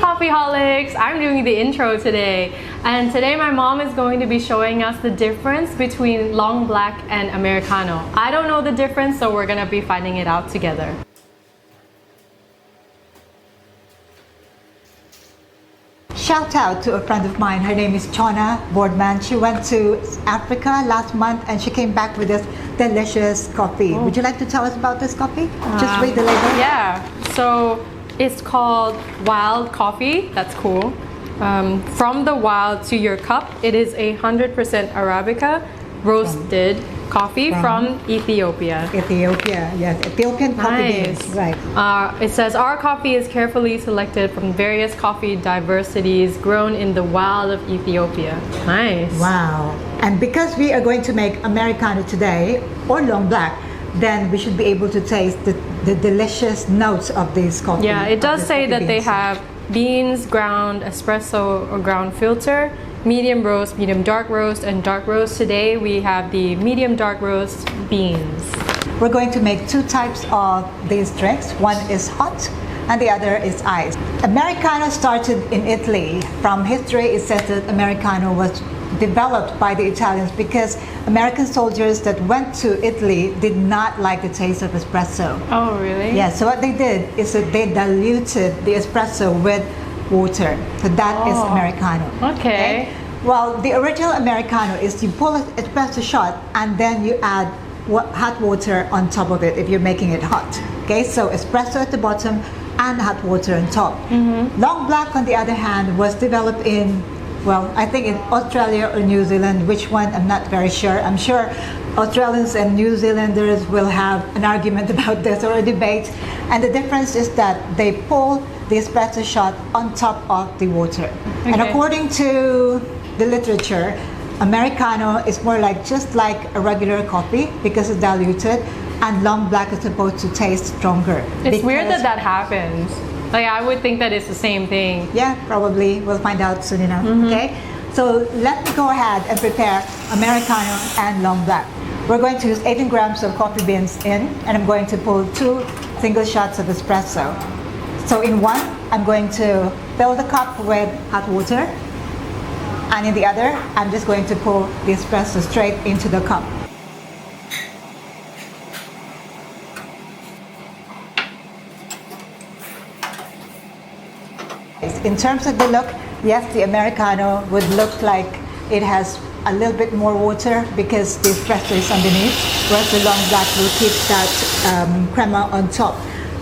Coffeeholics! I'm doing the intro today, and today my mom is going to be showing us the difference between long black and Americano. I don't know the difference, so we're gonna be finding it out together. Shout out to a friend of mine. Her name is Chona, Boardman. She went to Africa last month and she came back with this delicious coffee. Would you like to tell us about this coffee? Just read the label. Yeah, so it's called wild coffee. That's cool. From the wild to your cup. It is 100% Arabica roasted coffee from Ethiopia. Ethiopia, yes. Ethiopian coffee beans, right. It says our coffee is carefully selected from various coffee diversities grown in the wild of Ethiopia. Nice. Wow. And because we are going to make Americano today, or long black, then we should be able to taste the delicious notes of this coffee. Yeah, it does say that they have beans, ground espresso or ground filter, medium roast, medium dark roast, and dark roast. Today we have the medium dark roast beans. We're going to make two types of these drinks. One is hot and the other is iced. Americano started in Italy. From history, it says that Americano was developed by the Italians because American soldiers that went to Italy did not like the taste of espresso. Oh, really? Yeah, so what they did is that they diluted the espresso with water. So that is Americano. Okay. Well, the original Americano is you pull an espresso shot and then you add hot water on top of it if you're making it hot. Okay, so espresso at the bottom and hot water on top. Long black, on the other hand, was developed in, well, I think in Australia or New Zealand. Which one? I'm not very sure. I'm sure Australians and New Zealanders will have an argument about this or a debate. And the difference is that they pull the espresso shot on top of the water. Okay. And according to the literature, Americano is more like just like a regular coffee because it's diluted, and long black is supposed to taste stronger. It's weird that that happens. Like, I would think that it's the same thing. Yeah, probably. We'll find out soon enough. Okay, so let me go ahead and prepare Americano and long black. We're going to use 18 grams of coffee beans in, and I'm going to pull 2 single shots of espresso. So in one, I'm going to fill the cup with hot water, and in the other, I'm just going to pour the espresso straight into the cup. In terms of the look, yes, the Americano would look like it has a little bit more water because the espresso is underneath, whereas the long black will keep that crema on top.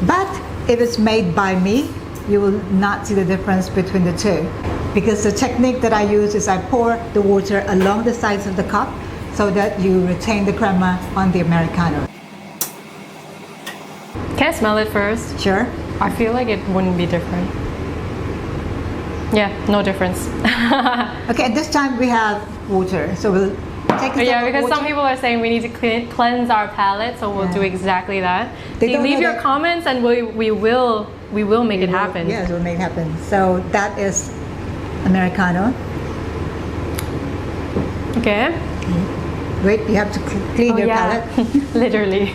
But if it's made by me, you will not see the difference between the two. Because the technique that I use is I pour the water along the sides of the cup so that you retain the crema on the Americano. Can I smell it first? Sure. I feel like it wouldn't be different. Yeah, no difference. Okay, at this time we have water, so we'll take a Yeah, because water. some people are saying we need to cleanse our palate, so we'll do exactly that. You leave your comments and we will make it happen. Yes, we'll make it happen. So that is Americano. Okay. Wait, you have to clean your palate. Literally.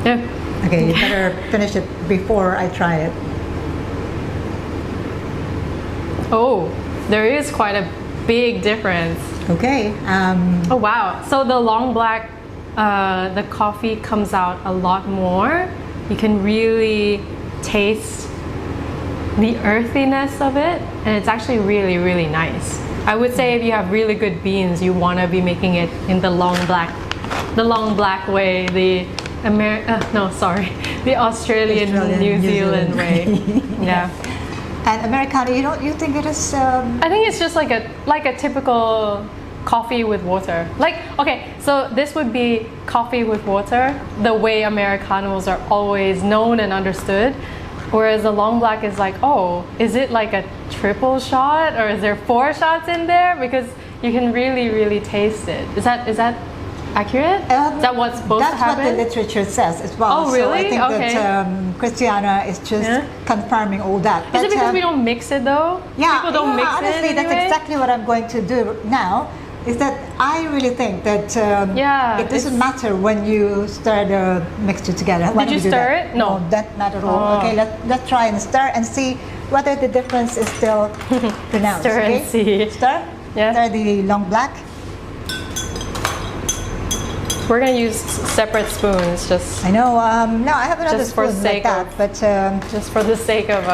Yeah. Okay, you better finish it before I try it. Oh, there is quite a big difference. Okay. Oh wow! So the long black, the coffee comes out a lot more. You can really taste the earthiness of it, and it's actually really, really nice. I would say if you have really good beans, you want to be making it in the long black way, the Australian New Zealand way. Yeah. And Americano, you think it is? I think it's just like a typical coffee with water. Like, okay, so this would be coffee with water, the way Americanos are always known and understood. Whereas the long black is like, oh, is it like a triple shot or is there 4 shots in there? Because you can really, really taste it. Is that accurate? Is that what's supposed to happen? That's what the literature says as well. Oh, really? So I think okay. that Christiana is just confirming all that. Is it because we don't mix it though? Yeah, people don't mix honestly, it that's anyway? exactly what I'm going to do now. is that I really think that Yeah, it doesn't matter when you stir the mixture together. Why Did you don't we do stir that? it? No. That not at all. Oh. Okay, let's try and stir and see whether the difference is still pronounced. Stir and okay? see. Stir. Yeah. Stir the long black. We're gonna use separate spoons, just I know. No, I have another Just for spoon like sake that, of- but just for the sake of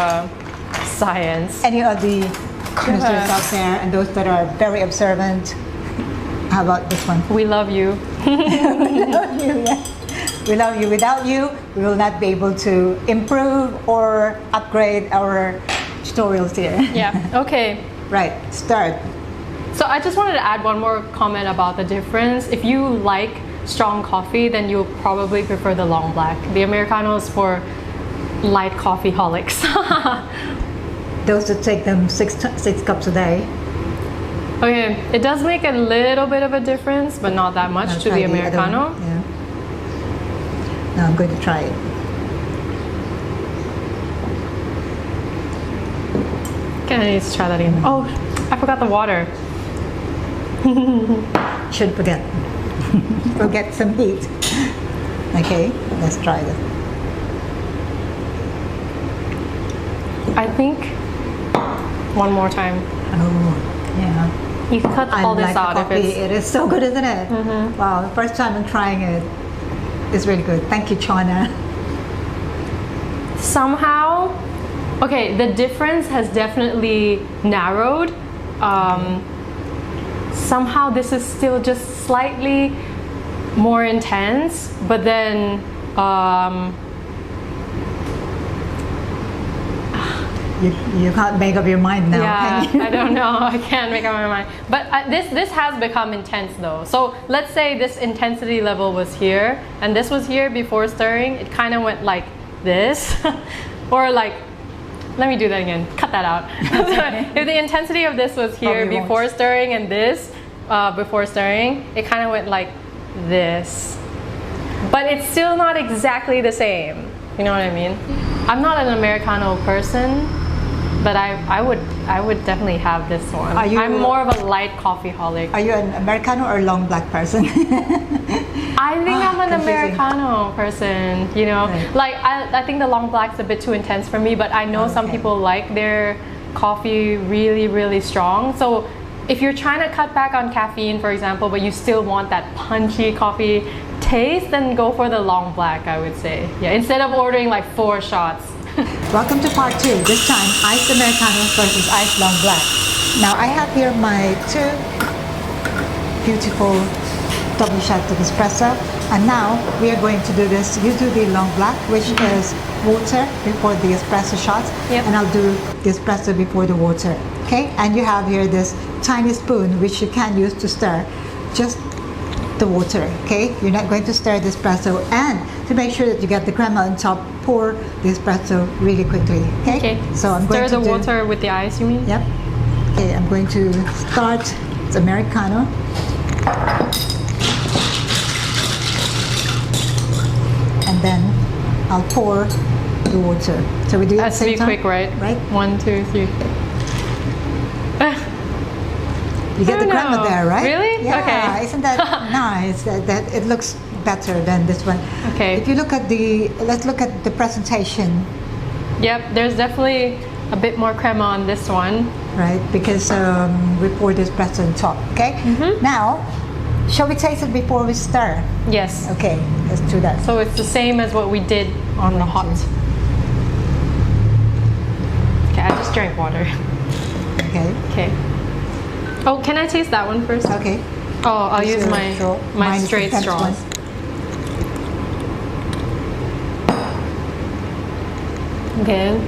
science. any of the connoisseurs out there and those that are very observant, how about this one? We love you. We love you, yeah. We love you. Without you, we will not be able to improve or upgrade our tutorials here. Yeah. Okay. Right, start. So I just wanted to add one more comment about the difference. If you like strong coffee, then you'll probably prefer the long black. The Americano is for light coffee holics. Those that take them six cups a day. Okay, it does make a little bit of a difference, but not that much I'll to try the other Americano. one, yeah. Now I'm going to try it. Okay, I need to try that again. Oh, I forgot the water. Should forget. We'll get some heat. Okay, let's try this. I think one more time. Oh, yeah. You can cut I all this like the out if coffee. it's. It is so good, isn't it? Wow, the first time I'm trying it. It's really good. Thank you, Chona. Somehow, okay, the difference has definitely narrowed. Somehow this is still just slightly more intense, but then You can't make up your mind now, yeah, can you? I don't know. I can't make up my mind. But this has become intense though. So let's say this intensity level was here, and this was here before stirring. It kind of went like this, or like. Let me do that again. Cut that out. If the intensity of this was here Probably before won't. stirring, and this before stirring, it kind of went like this. But it's still not exactly the same. You know what I mean? I'm not an Americano person, but I would definitely have this one. Are you- I'm more of a light coffee holic. Are you an Americano or long black person? I think I'm an confusing. Americano person, you know. Right. Like I think the long black's a bit too intense for me, but I know some Okay. people like their coffee really, really strong. So if you're trying to cut back on caffeine, for example, but you still want that punchy coffee taste, then go for the long black, I would say. Yeah, instead of ordering like 4 shots. Welcome to part 2. This time, iced Americano versus iced long black. Now I have here my 2 beautiful double shots of espresso, and now we are going to do this. You do the long black, which is water before the espresso shots, Yep. and I'll do the espresso before the water. Okay, and you have here this tiny spoon which you can use to stir just the water. Okay, you're not going to stir the espresso, and to make sure that you get the crema on top, pour the espresso really quickly. Okay, so I'm going Stir to the water with the ice, you mean? Yep. Okay, I'm going to start. It's Americano. And then I'll pour the water. So we do it at Has the to same be time? quick, right? Right. 1, 2, 3. You get the I don't crema know. there, right? Really? Yeah. Okay. Isn't that nice? That it looks better than this one. Okay. If you look at let's look at the presentation, Yep, there's definitely a bit more crema on this one. right? Because we pour the espresso on top. Okay. Mm-hmm. Now, shall we taste it before we stir? Yes. Okay, let's do that. So it's the same as what we did on the hot. Okay, I just drank water. Okay. Okay. Oh, can I taste that one first? Okay. Oh, I'll Use use your my straw. my Mine is the straight French straws. one. Okay.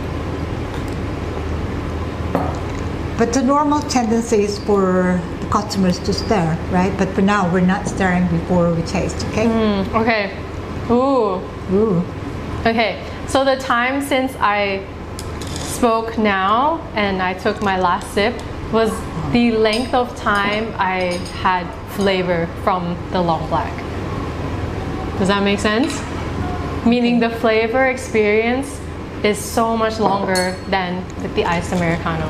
But the normal tendency is for the customers to stir, right? But for now, we're not stirring before we taste, okay? Okay. Ooh. Ooh. Okay. So the time since I spoke now and I took my last sip was the length of time I had flavor from the long black. Does that make sense? Meaning the flavor experience is so much longer than with the iced Americano.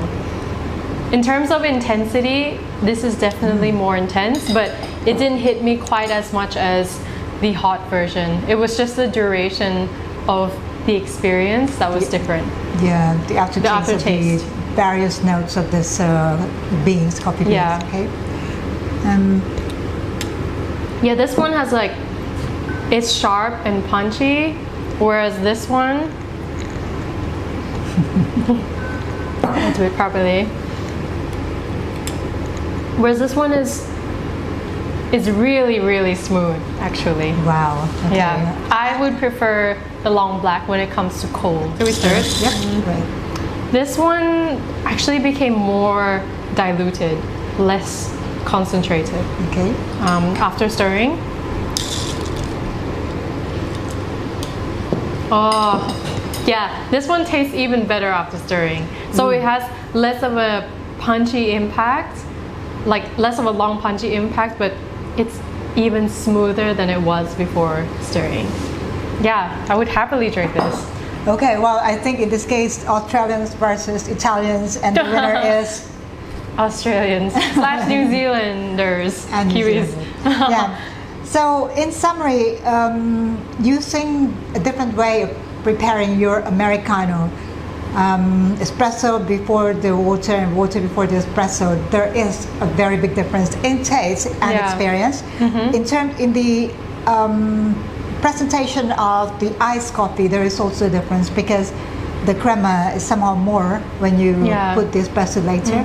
In terms of intensity, this is definitely more intense, but it didn't hit me quite as much as the hot version. It was just the duration of the experience that was different. Yeah, the aftertaste of the aftertaste. various notes of this beans, coffee beans. Yeah. Okay. Yeah, this one has like, it's sharp and punchy, whereas this one, I'll do it properly. Whereas this one is really, really smooth, actually. Wow. Okay. Yeah, I would prefer the long black when it comes to cold. Do we stir it? Yep. Great. This one actually became more diluted, less concentrated. Okay. After stirring. Oh, yeah, this one tastes even better after stirring. So it has less of a punchy impact, like less of a long punchy impact, but it's even smoother than it was before stirring. Yeah, I would happily drink this. Okay, well, I think in this case, Australians versus Italians, and the winner is Australians / New Zealanders, and New Kiwis. Zealand. Yeah. So, in summary, using a different way of preparing your Americano, espresso before the water and water before the espresso, there is a very big difference in taste and experience. In the presentation of the iced coffee, there is also a difference because the crema is somehow more when you put the espresso later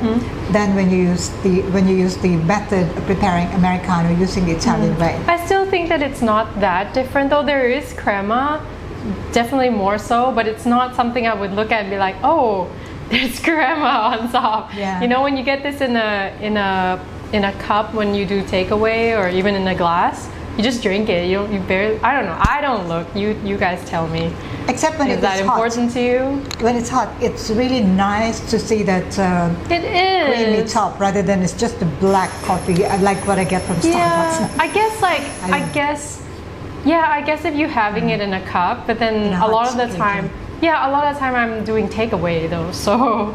than when you use the method of preparing Americano using the Italian way. I still think that it's not that different, though. There is crema, definitely more so, but it's not something I would look at and be like, oh, there's crema on top. Yeah. You know, when you get this in a cup when you do takeaway, or even in a glass, you just drink it. You barely. I don't know. I don't look. You guys tell me. Except when Is that important to you? When it's hot, it's really nice to see that It is creamy top rather than it's just a black coffee, like what I get from Starbucks. Yeah, I guess if you're having it in a cup, but then a lot of the time, I'm doing takeaway though, so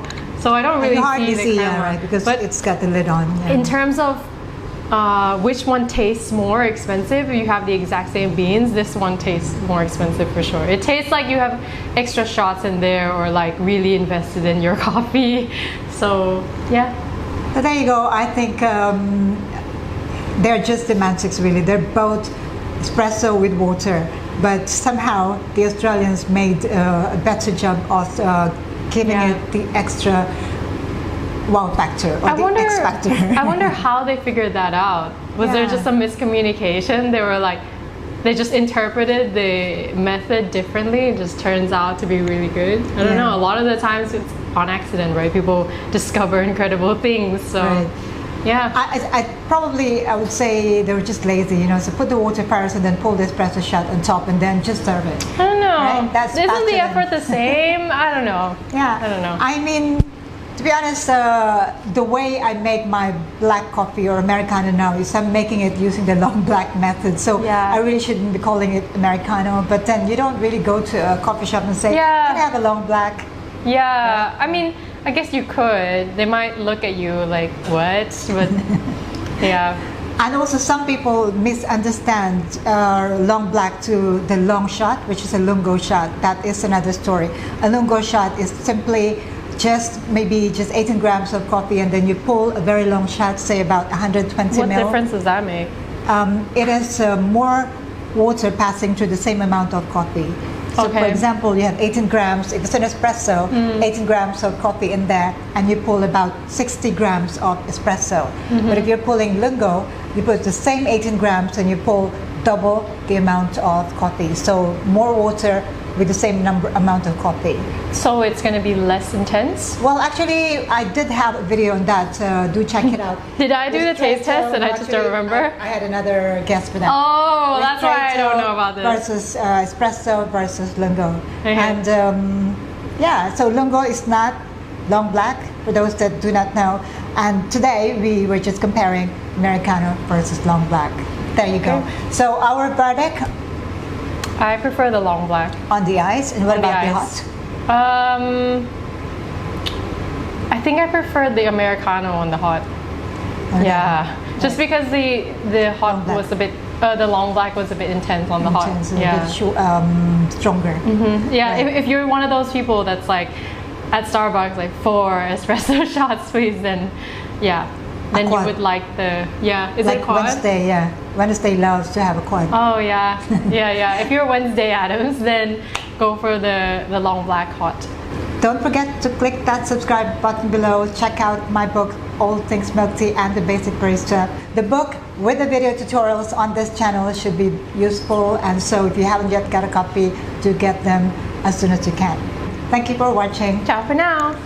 I don't really see the crema, right? Because but it's got the lid on. Yeah. in terms of which one tastes more expensive, you have the exact same beans, this one tastes more expensive for sure. It tastes like you have extra shots in there, or like really invested in your coffee. So yeah. So there you go. I think they're just semantics really. They're both espresso with water, but somehow the Australians made a better job of giving it the extra wow factor, or the X factor. I wonder how they figured that out. Was there just a miscommunication? They just interpreted the method differently. It just turns out to be really good. I don't know. A lot of the times it's on accident, right? People discover incredible things. So yeah. I would say they were just lazy, you know. So put the water first and then pull the espresso shot on top and then just serve it. I don't know. Right? Isn't the effort the same? I don't know. Yeah. I don't know. I mean, to be honest, the way I make my black coffee or Americano now is I'm making it using the long black method. So I really shouldn't be calling it Americano. But then you don't really go to a coffee shop and say, can I have a long black? Yeah. I mean, I guess you could. They might look at you like, what? But yeah. And also some people misunderstand long black to the long shot, which is a lungo shot. That is another story. A lungo shot is simply maybe 18 grams of coffee, and then you pull a very long shot, say about 120 ml. What difference does that make? It is more water passing through the same amount of coffee. So for example, you have 18 grams, if it's an espresso, 18 grams of coffee in there, and you pull about 60 grams of espresso. But if you're pulling lungo, you put the same 18 grams and you pull double the amount of coffee. So more water with the same amount of coffee. So it's going to be less intense? Well, actually, I did have a video on that. Do check it out. Did I do the taste test and I just don't remember? I had another guess for that. Oh, that's why I don't know about this. Versus espresso versus lungo. And so lungo is not long black, for those that do not know. And today we were just comparing Americano versus long black. There you go. So our verdict? I prefer the long black. On the ice. And what about the hot? I think I preferred the Americano on the hot. Okay. Yeah, just because the hot Long was a bit, the long black was a bit intense on the hot. Intense, a Yeah. bit stronger. Yeah, Right. if you're one of those people that's like at Starbucks like 4 espresso shots please, then yeah, then you quad. would like the, yeah, is Like it quad? Wednesday, yeah. Wednesday loves to have a quad. Oh yeah, yeah. If you're Wednesday Addams, then go for the long black hot. Don't forget to click that subscribe button below. Check out my book, All Things Milk Tea and the Basic Barista. The book with the video tutorials on this channel should be useful, and so if you haven't yet got a copy, do get them as soon as you can. Thank you for watching. Ciao for now.